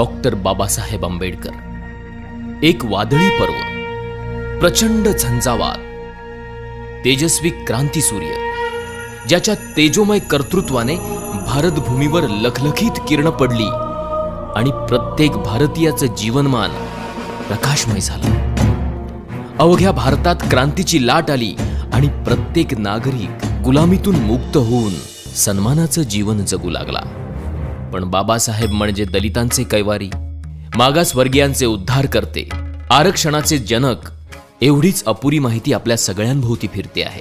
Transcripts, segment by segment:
Doctor Babasaheb Ambedkar. एक वादळी पर्व, प्रचंड झंझावात, तेजस्वी क्रांतीसूर्य ज्याच्या तेजोमय कर्तृत्वाने भारतभूमीवर लखलखीत किरण पडली आणि प्रत्येक भारतीयाचं जीवनमान प्रकाशमय झालं। अवघ्या भारतात क्रांतीची लाट आली आणि प्रत्येक नागरिक गुलामीतून मुक्त होऊन सन्मानाचं जीवन जगू लागला। पण बाबासाहेब म्हणजे दलितांचे कैवारी, मागासवर्गीयांचे उद्धारकर्ते, आरक्षणाचे जनक एवढीच अपुरी माहिती आपल्या सगळ्यांभोवती फिरते आहे।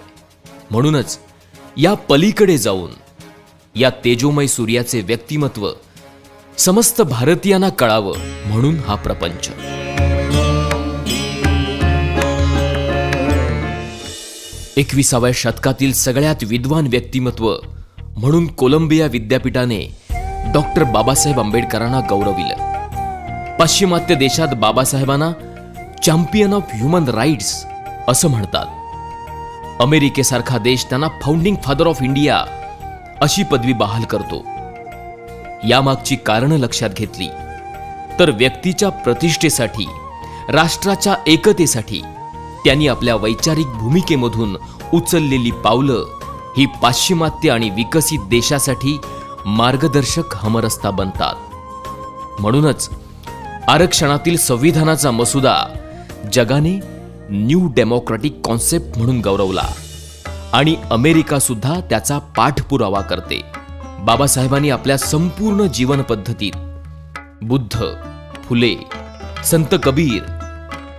म्हणूनच या पलीकडे जाऊन या तेजोमय सूर्याचे व्यक्तिमत्व समस्त भारतीयांना कळावं म्हणून हा प्रपंच। एकविसाव्या शतकातील सगळ्यात विद्वान व्यक्तिमत्व म्हणून कोलंबिया विद्यापीठाने डॉक्टर बाबासाहेब आंबेडकरांना गौरविलं। पाश्चिमात्य देशात बाबासाहेबांना चॅम्पियन ऑफ ह्युमन राईट्स असं म्हणतात। अमेरिकेसारखा देश त्यांना फाउंडिंग फादर ऑफ इंडिया अशी पदवी बहाल करतो। यामागची कारणं लक्षात घेतली तर व्यक्तीच्या प्रतिष्ठेसाठी, राष्ट्राच्या एकतेसाठी त्यांनी आपल्या वैचारिक भूमिकेमधून उचललेली पावलं ही पाश्चिमात्य आणि विकसित देशासाठी मार्गदर्शक हमरस्ता बनतात। म्हणूनच आरक्षणातील संविधानाचा मसुदा जगाने न्यू डेमोक्रॅटिक कॉन्सेप्ट म्हणून गौरवला आणि अमेरिका सुद्धा त्याचा पाठपुरावा करते। बाबासाहेबांनी आपल्या संपूर्ण जीवन पद्धतीत बुद्ध, फुले, संत कबीर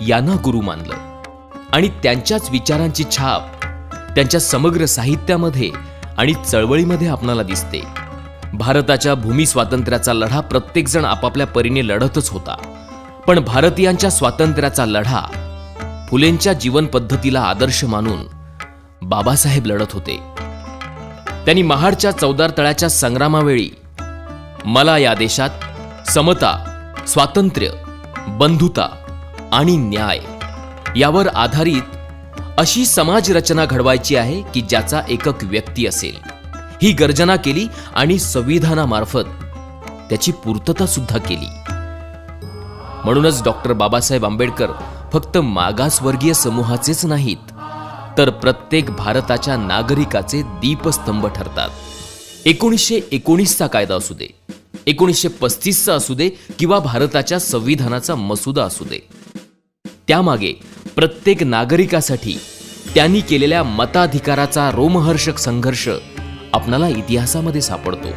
यांना गुरु मानलं आणि त्यांच्याच विचारांची छाप त्यांच्या समग्र साहित्यामध्ये आणि चळवळीमध्ये आपणाला दिसते। भारताच्या भूमी स्वातंत्र्याचा लढा प्रत्येकजण आपापल्या परीने लढतच होता, पण भारतीयांच्या स्वातंत्र्याचा लढा फुलेंच्या जीवन पद्धतीला आदर्श मानून बाबासाहेब लढत होते। त्यांनी महाडच्या चौदार तळ्याच्या संग्रामावेळी मला या देशात समता, स्वातंत्र्य, बंधुता आणि न्याय यावर आधारित अशी समाज रचना घडवायची आहे की ज्याचा एकक व्यक्ती असेल ही गर्जना केली आणि संविधानामार्फत त्याची पूर्तता सुद्धा केली। म्हणूनच डॉक्टर बाबासाहेब आंबेडकर फक्त मागासवर्गीय समूहाचेच नाहीत तर प्रत्येक भारताच्या नागरिकाचे दीपस्तंभ ठरतात। 1919चा कायदा असू दे, 1935चा असू दे किंवा भारताच्या संविधानाचा मसुदा असू दे, त्यामागे प्रत्येक नागरिकासाठी त्यांनी केलेल्या मताधिकाराचा रोमहर्षक संघर्ष आपणाला इतिहासामध्ये सापडतो।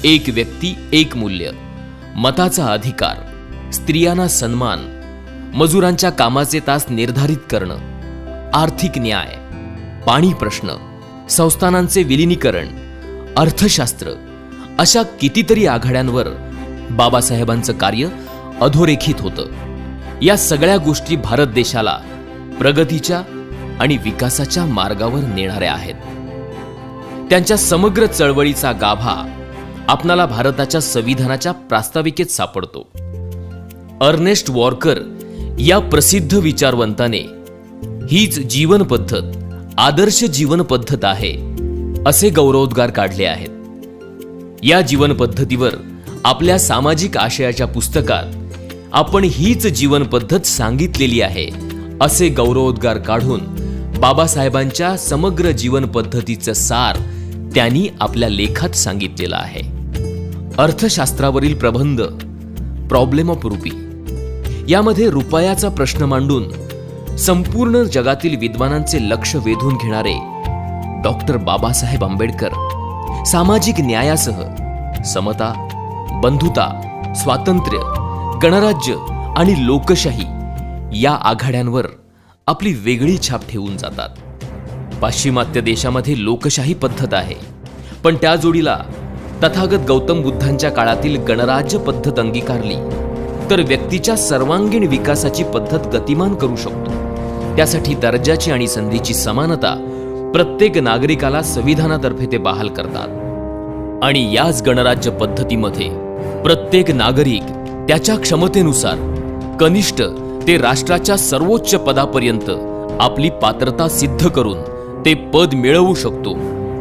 एक व्यक्ती एक मूल्य, मताचा अधिकार, स्त्रियांना सन्मान, मजुरांच्या कामाचे तास निर्धारित करणं, आर्थिक न्याय, पाणी प्रश्न, संस्थानांचे विलिनीकरण, अर्थशास्त्र अशा कितीतरी आघाड्यांवर बाबासाहेबांचं कार्य अधोरेखित होतं। या सगळ्या गोष्टी भारत देशाला प्रगतीच्या आणि विकासाच्या मार्गावर नेणाऱ्या आहेत। त्यांच्या समग्र चळवळीचा गाभा आपणाला भारताच्या संविधानाच्या प्रास्ताविकेत सापडतो। अर्नेस्ट वॉकर या प्रसिद्ध विचारवंताने हीच जीवन पद्धत आदर्श जीवन पद्धत आहे असे गौरवोद्गार काढले आहेत। या जीवन पद्धतीवर आपल्या सामाजिक आशयाच्या पुस्तकात आपण हीच जीवन पद्धत सांगितलेली आहे असे गौरवोद्गार काढून बाबासाहेबांच्या समग्र जीवन पद्धतीचं सार त्यांनी आपल्या लेखात सांगितलेलं आहे। अर्थशास्त्रावरील प्रबंध प्रॉब्लेम ऑफ रुपी यामध्ये रुपयाचा प्रश्न मांडून संपूर्ण जगातील विद्वानांचे लक्ष वेधून घेणारे डॉक्टर बाबासाहेब आंबेडकर सामाजिक न्यायासह समता, बंधुता, स्वातंत्र्य, गणराज्य आणि लोकशाही या आघाड्यांवर आपली वेगळी छाप ठेवून जातात। पाश्चिमात्य देशामध्ये लोकशाही पद्धत आहे, पण त्या जोडीला तथागत गौतम बुद्धांच्या काळातील गणराज्य पद्धत अंगीकारली तर व्यक्तीच्या सर्वांगीण विकासाची पद्धत गतिमान करू शकतो। त्यासाठी दर्जाची आणि संधीची समानता प्रत्येक नागरिकाला संविधानातर्फे ते बहाल करतात आणि याच गणराज्य पद्धतीमध्ये प्रत्येक नागरिक त्याच्या क्षमतेनुसार कनिष्ठ ते राष्ट्राच्या सर्वोच्च पदापर्यंत आपली पात्रता सिद्ध करून ते पद मिळवू शकतो।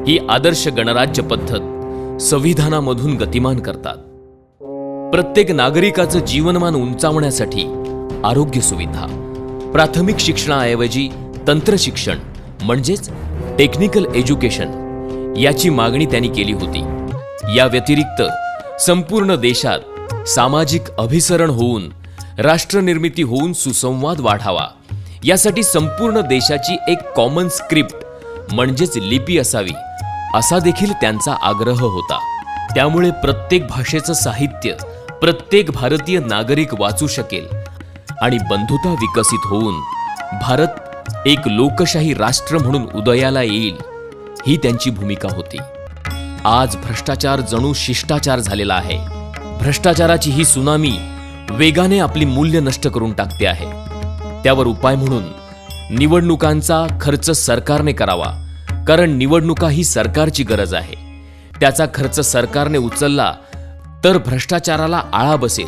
ही आदर्श गणराज्य पद्धत संविधानामधून गतिमान करतात। प्रत्येक नागरिकाचं जीवनमान उंचावण्यासाठी आरोग्य सुविधा, प्राथमिक शिक्षणाऐवजी तंत्र शिक्षण म्हणजेच टेक्निकल एज्युकेशन याची मागणी त्यांनी केली होती. या व्यतिरिक्त संपूर्ण देशात सामाजिक अभिसरण होऊन राष्ट्रनिर्मिती होऊन सुसंवाद वाढावा यासाठी संपूर्ण देशाची एक कॉमन स्क्रिप्ट म्हणजेच लिपी असावी असा देखील त्यांचा आग्रह होता. त्यामुळे प्रत्येक भाषेचं साहित्य प्रत्येक भारतीय नागरिक वाचू शकेल आणि बंधुता विकसित होऊन भारत एक लोकशाही राष्ट्र म्हणून उदयाला येईल, ही त्यांची भूमिका होती. आज भ्रष्टाचार जणू शिष्टाचार झालेला आहे. भ्रष्टाचाराची ही सुनामी वेगाने आपली मूल्य नष्ट करून टाकते आहे. त्यावर उपाय म्हणून निवडणुकांचा खर्च सरकारने करावा, कारण निवडणुका ही सरकारची गरज आहे. त्याचा खर्च सरकारने उचलला तर भ्रष्टाचाराला आळा बसेल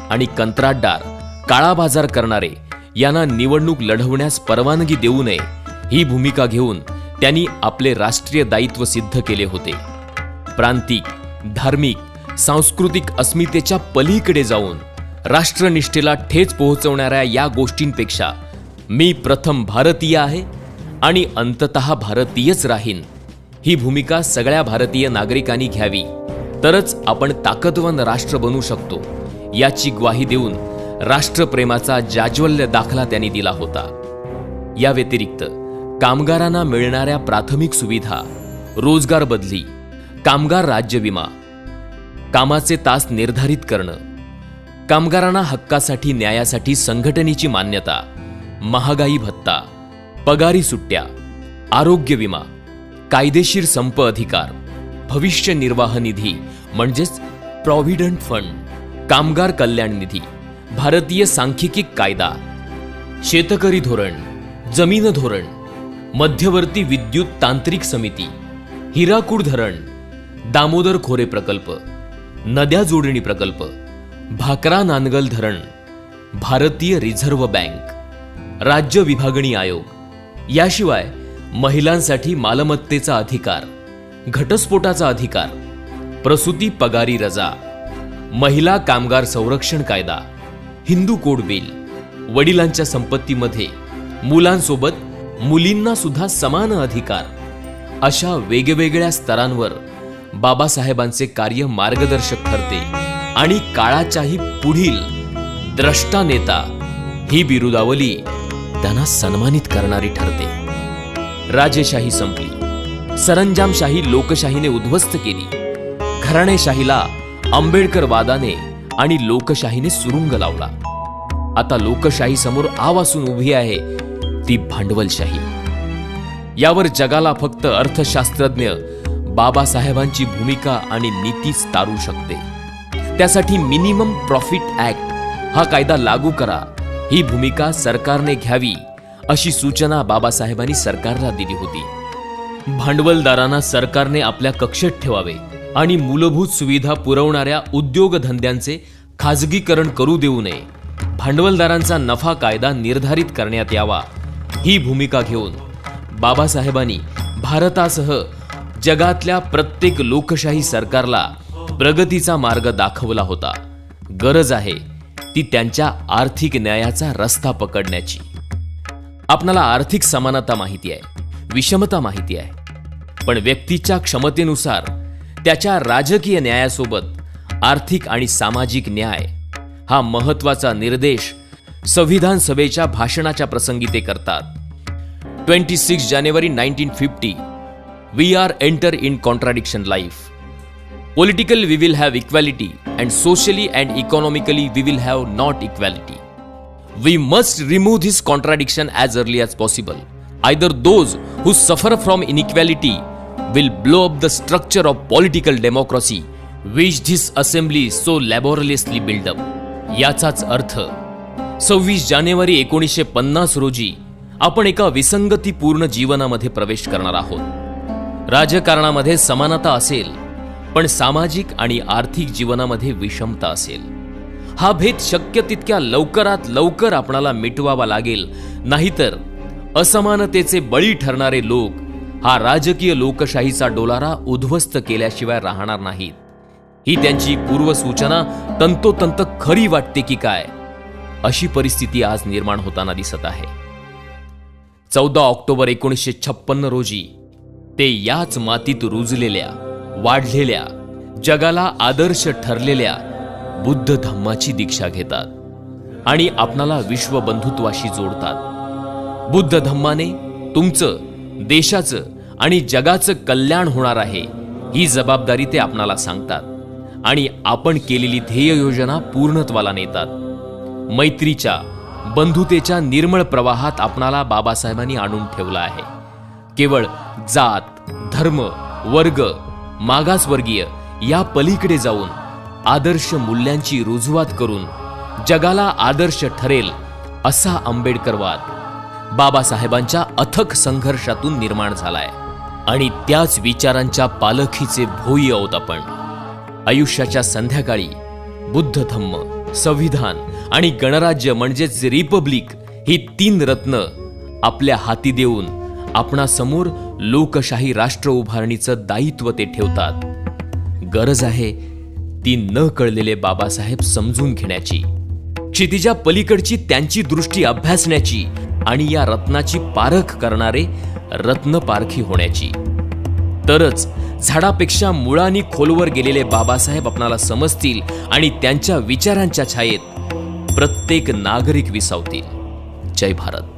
आणि कंत्राटदार, काळा बाजार करणारे यांना निवडणूक लढवण्यास परवानगी देऊ नये, ही भूमिका घेऊन त्यांनी आपले राष्ट्रीय दायित्व सिद्ध केले होते. प्रांतिक, धार्मिक, सांस्कृतिक अस्मितेच्या पलीकडे जाऊन राष्ट्रनिष्ठेला ठेच पोहोचवणाऱ्या या गोष्टींपेक्षा मी प्रथम भारतीय आहे आणि अंततः भारतीयच राहीन, ही भूमिका सगळ्या भारतीय नागरिकांनी घ्यावी, तरच आपण ताकदवान राष्ट्र बनू शकतो, याची ग्वाही देऊन राष्ट्रप्रेमाचा जाज्वल्य दाखला त्यांनी दिला होता. या व्यतिरिक्त कामगारांना मिळणाऱ्या प्राथमिक सुविधा, रोजगार बदली, कामगार राज्य विमा, कामाचे तास निर्धारित करणं, कामगारांना हक्कासाठी न्यायासाठी संघटनेची मान्यता, महागाई भत्ता, पगारी सुट्ट्या, आरोग्य विमा, कायदेशीर संप अधिकार, भविष्य निर्वाह निधी म्हणजेच प्रॉव्हिडंट फंड, कामगार कल्याण निधी, भारतीय सांख्यिकी कायदा, शेतकरी धोरण, जमीन धोरण, मध्यवर्ती विद्युत तांत्रिक समिती, हिराकूड धरण, दामोदर खोरे प्रकल्प, नद्या जोडणी प्रकल्प, भाकरा नानगल धरण, भारतीय रिझर्व्ह बँक, राज्य विभागणी आयोग, याशिवाय महिलांसाठी मालमत्तेचा अधिकार, घटस्फोटाचा अधिकार, प्रसूती पगारी रजा, महिला कामगार संरक्षण कायदा, हिंदू कोड बिल, वडिलांच्या संपत्तीमध्ये मुलांसोबत मुलींना सुद्धा समान अधिकार, अशा वेगवेगळ्या स्तरांवर बाबासाहेबांचे कार्य मार्गदर्शक ठरते आणि काळाच्याही पुढील द्रष्टा नेता ही बिरुदावली त्यांना सन्मानित करणारी ठरते. राजेशाही संपली, सरंजामशाही लोकशाहीने उद्ध्वस्त केली, घराणेशाहीला आंबेडकरवादाने आणि लोकशाहीने सुरुंग लावला. आता लोकशाही समोर आवासून उभी आहे ती भांडवलशाही. यावर जगाला फक्त अर्थशास्त्रज्ञ बाबासाहेबांची भूमिका आणि नीतीच तारू शकते. त्यासाठी मिनिमम प्रॉफिट ऍक्ट हा कायदा लागू करा, ही भूमिका सरकारने घ्यावी, अशी सूचना बाबासाहेबांनी सरकारला दिली होती. भांडवलदारांना सरकारने आपल्या कक्षेत ठेवावे आणि मूलभूत सुविधा पुरवणाऱ्या उद्योगधंद्यांचे खाजगीकरण करू देऊ नये. भांडवलदारांचा नफा कायदा निर्धारित करण्यात यावा, ही भूमिका घेऊन बाबासाहेबांनी भारतासह जगातल्या प्रत्येक लोकशाही सरकारला प्रगतीचा मार्ग दाखवला होता. गरज आहे ती त्यांच्या आर्थिक न्यायाचा रस्ता पकडण्याची. आपणाला आर्थिक समानता माहिती आहे, विषमता माहिती आहे, पण व्यक्तीच्या क्षमतेनुसार त्याच्या राजकीय न्यायासोबत आर्थिक आणि सामाजिक न्याय हा महत्वाचा निर्देश संविधान सभेच्या भाषणाच्या प्रसंगी ते करतात. 26 जानेवारी 1950 We are enter in contradiction life. Politically we will have equality and socially and economically we will have not equality. We must remove this contradiction as early as possible. Either those who suffer from inequality will blow up the structure of political democracy which this assembly so laboriously built up. याचाच अर्थ 26 जानेवारी 1950 रोजी आपण एका विसंगतीपूर्ण जीवनामध्ये प्रवेश करणार आहोत. राजकारणामध्ये समानता असेल, पण सामाजिक आणि आर्थिक जीवनामध्ये विषमता असेल. हा भेद शक्य तितक्या लवकरात लवकर आपणाला मिटवावा लागेल, नाहीतर असमानतेचे बळी ठरणारे लोक हा राजकीय लोकशाहीचा डोलारा उद्ध्वस्त केल्याशिवाय राहणार नाहीत. ही त्यांची पूर्वसूचना तंतोतंत खरी वाटते की काय, अशी परिस्थिती आज निर्माण होताना दिसत आहे. 14 ऑक्टोबर 1956 रोजी ते याच मातीत रुजलेल्या, वाढलेल्या, जगाला आदर्श ठरलेल्या बुद्ध धम्माची दीक्षा घेतात आणि आपणाला विश्वबंधुत्वाशी जोडतात. बुद्ध धम्माने तुमचं, देशाचं आणि जगाचं कल्याण होणार आहे, ही जबाबदारी ते आपणाला सांगतात आणि आपण केलेली ध्येय योजना पूर्णत्वाला नेतात. मैत्रीच्या, बंधुतेच्या निर्मळ प्रवाहात आपणाला बाबासाहेबांनी आणून ठेवलं आहे. केवळ जात, धर्म, वर्ग, मागासवर्गीय या पलीकडे जाऊन आदर्श मूल्यांची रुजवात करून जगाला आदर्श ठरेल असा आंबेडकरवाद बाबासाहेबांच्या अथक संघर्षातून निर्माण झालाय आणि त्याच विचारांच्या पालखीचे भोई आहोत आपण. आयुष्याच्या संध्याकाळी बुद्ध धम्म, संविधान आणि गणराज्य म्हणजेच रिपब्लिक ही 3 रत्न आपल्या हाती देऊन आपणासमोर लोकशाही राष्ट्र उभारणीचं दायित्व ते ठेवतात. गरज आहे ती न कळलेले बाबासाहेब समजून घेण्याची, क्षितिजा पलीकडची त्यांची दृष्टी अभ्यासण्याची आणि या रत्नाची पारख करणारे रत्नपारखी होण्याची. तरच झाडापेक्षा मुळांनी खोलवर गेलेले बाबासाहेब आपणाला समजतील आणि त्यांच्या विचारांच्या छायेत प्रत्येक नागरिक विसावतील. जय भारत.